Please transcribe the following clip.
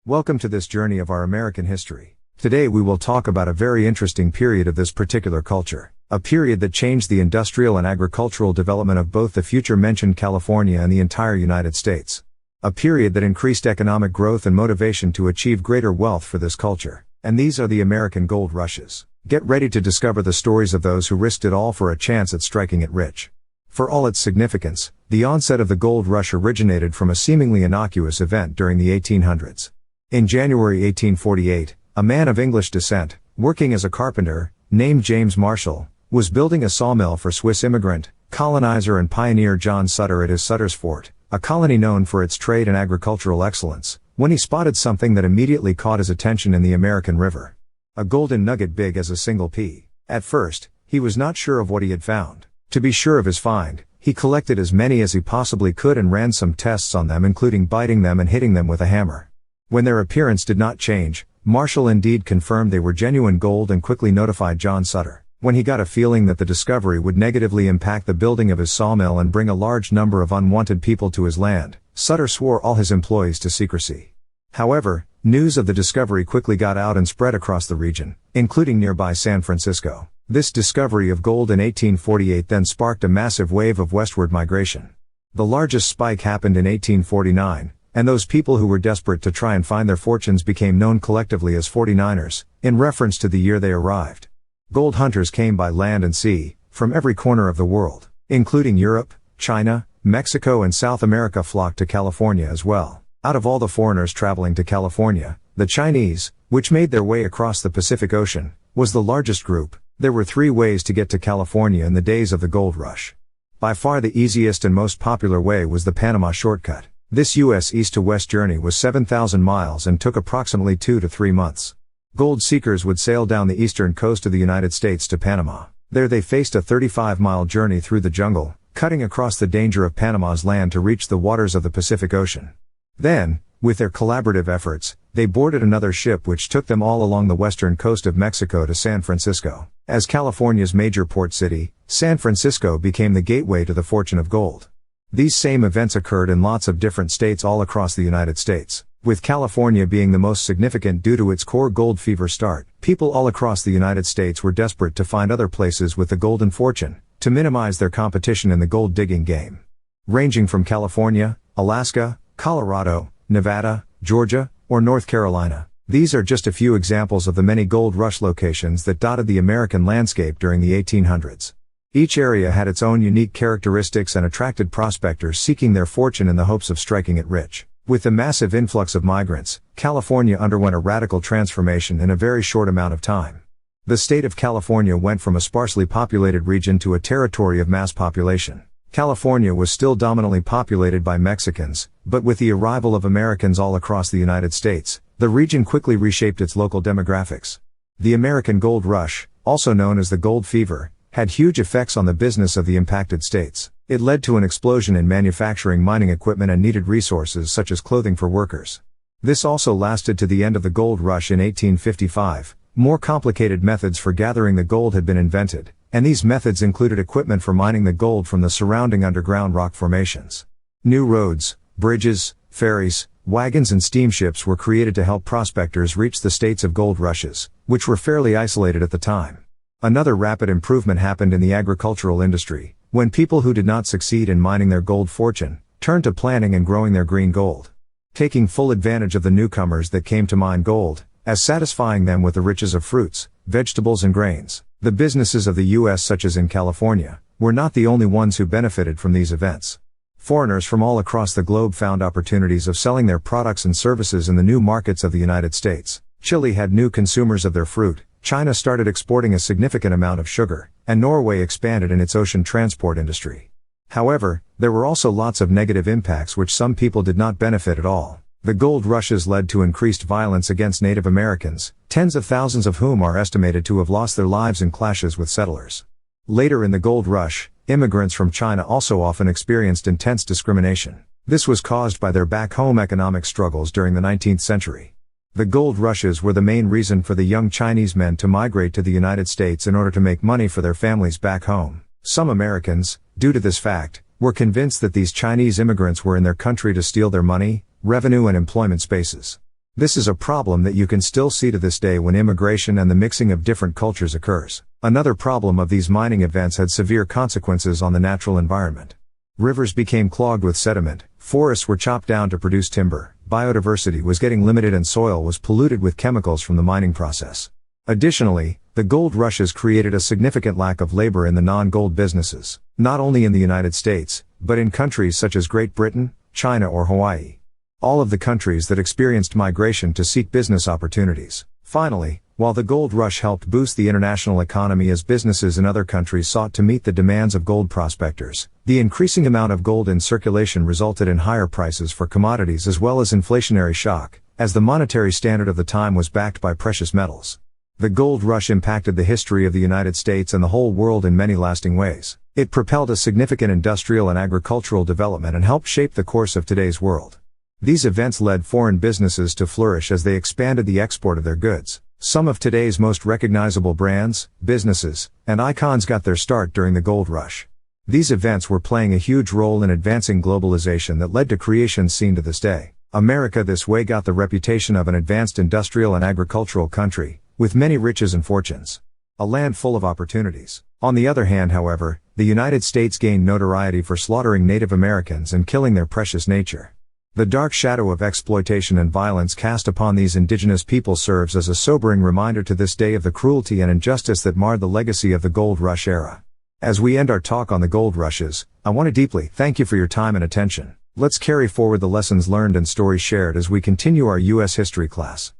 Welcome to this journey of our American history. Today we will talk about a very interesting period of this particular culture, a period that changed the industrial and agricultural development of both the future mentioned California and the entire United States. A period that increased economic growth and motivation to achieve greater wealth for this culture. And these are the American gold rushes. Get ready to discover the stories of those who risked it all for a chance at striking it rich. For all its significance, the onset of the gold rush originated from a seemingly innocuous event during the 1800s. In January 1848, a man of English descent, working as a carpenter, named James Marshall, was building a sawmill for Swiss immigrant, colonizer and pioneer John Sutter at his Sutter's Fort, a colony known for its trade and agricultural excellence, when he spotted something that immediately caught his attention in the American River. A golden nugget big as a single pea. At first, he was not sure of what he had found. To be sure of his find, he collected as many as he possibly could and ran some tests on them, including biting them and hitting them with a hammer. When their appearance did not change, Marshall indeed confirmed they were genuine gold and quickly notified John Sutter. When he got a feeling that the discovery would negatively impact the building of his sawmill and bring a large number of unwanted people to his land, Sutter swore all his employees to secrecy. However, news of the discovery quickly got out and spread across the region, including nearby San Francisco. This discovery of gold in 1848 then sparked a massive wave of westward migration. The largest spike happened in 1849. And those people who were desperate to try and find their fortunes became known collectively as 49ers, in reference to the year they arrived. Gold hunters came by land and sea, from every corner of the world, including Europe, China, Mexico and South America flocked to California as well. Out of all the foreigners traveling to California, the Chinese, which made their way across the Pacific Ocean, was the largest group. There were 3 ways to get to California in the days of the gold rush. By far the easiest and most popular way was the Panama shortcut. This U.S. east-to-west journey was 7,000 miles and took approximately 2 to 3 months. Gold seekers would sail down the eastern coast of the United States to Panama. There they faced a 35-mile journey through the jungle, cutting across the danger of Panama's land to reach the waters of the Pacific Ocean. Then, with their collaborative efforts, they boarded another ship which took them all along the western coast of Mexico to San Francisco. As California's major port city, San Francisco became the gateway to the fortune of gold. These same events occurred in lots of different states all across the United States, with California being the most significant due to its core gold fever start. People all across the United States were desperate to find other places with the golden fortune, to minimize their competition in the gold digging game. Ranging from California, Alaska, Colorado, Nevada, Georgia, or North Carolina. These are just a few examples of the many gold rush locations that dotted the American landscape during the 1800s. Each area had its own unique characteristics and attracted prospectors seeking their fortune in the hopes of striking it rich. With the massive influx of migrants, California underwent a radical transformation in a very short amount of time. The state of California went from a sparsely populated region to a territory of mass population. California was still dominantly populated by Mexicans, but with the arrival of Americans all across the United States, the region quickly reshaped its local demographics. The American Gold Rush, also known as the Gold Fever, had huge effects on the business of the impacted states. It led to an explosion in manufacturing mining equipment and needed resources such as clothing for workers. This also lasted to the end of the gold rush in 1855. More complicated methods for gathering the gold had been invented, and these methods included equipment for mining the gold from the surrounding underground rock formations. New roads, bridges, ferries, wagons and steamships were created to help prospectors reach the states of gold rushes, which were fairly isolated at the time. Another rapid improvement happened in the agricultural industry, when people who did not succeed in mining their gold fortune, turned to planting and growing their green gold. Taking full advantage of the newcomers that came to mine gold, as satisfying them with the riches of fruits, vegetables and grains. The businesses of the U.S. such as in California, were not the only ones who benefited from these events. Foreigners from all across the globe found opportunities of selling their products and services in the new markets of the United States. Chile had new consumers of their fruit. China started exporting a significant amount of sugar, and Norway expanded in its ocean transport industry. However, there were also lots of negative impacts which some people did not benefit at all. The gold rushes led to increased violence against Native Americans, tens of thousands of whom are estimated to have lost their lives in clashes with settlers. Later in the gold rush, immigrants from China also often experienced intense discrimination. This was caused by their back-home economic struggles during the 19th century. The gold rushes were the main reason for the young Chinese men to migrate to the United States in order to make money for their families back home. Some Americans, due to this fact, were convinced that these Chinese immigrants were in their country to steal their money, revenue and employment spaces. This is a problem that you can still see to this day when immigration and the mixing of different cultures occurs. Another problem of these mining events had severe consequences on the natural environment. Rivers became clogged with sediment, forests were chopped down to produce timber, biodiversity was getting limited and soil was polluted with chemicals from the mining process. Additionally, the gold rushes created a significant lack of labor in the non-gold businesses, not only in the United States, but in countries such as Great Britain, China or Hawaii. All of the countries that experienced migration to seek business opportunities. Finally, while the gold rush helped boost the international economy as businesses in other countries sought to meet the demands of gold prospectors, the increasing amount of gold in circulation resulted in higher prices for commodities as well as inflationary shock, as the monetary standard of the time was backed by precious metals. The gold rush impacted the history of the United States and the whole world in many lasting ways. It propelled a significant industrial and agricultural development and helped shape the course of today's world. These events led foreign businesses to flourish as they expanded the export of their goods. Some of today's most recognizable brands, businesses, and icons got their start during the gold rush. These events were playing a huge role in advancing globalization that led to creations seen to this day. America this way got the reputation of an advanced industrial and agricultural country, with many riches and fortunes. A land full of opportunities. On the other hand, however, the United States gained notoriety for slaughtering Native Americans and killing their precious nature. The dark shadow of exploitation and violence cast upon these indigenous people serves as a sobering reminder to this day of the cruelty and injustice that marred the legacy of the gold rush era. As we end our talk on the gold rushes, I want to deeply thank you for your time and attention. Let's carry forward the lessons learned and stories shared as we continue our U.S. history class.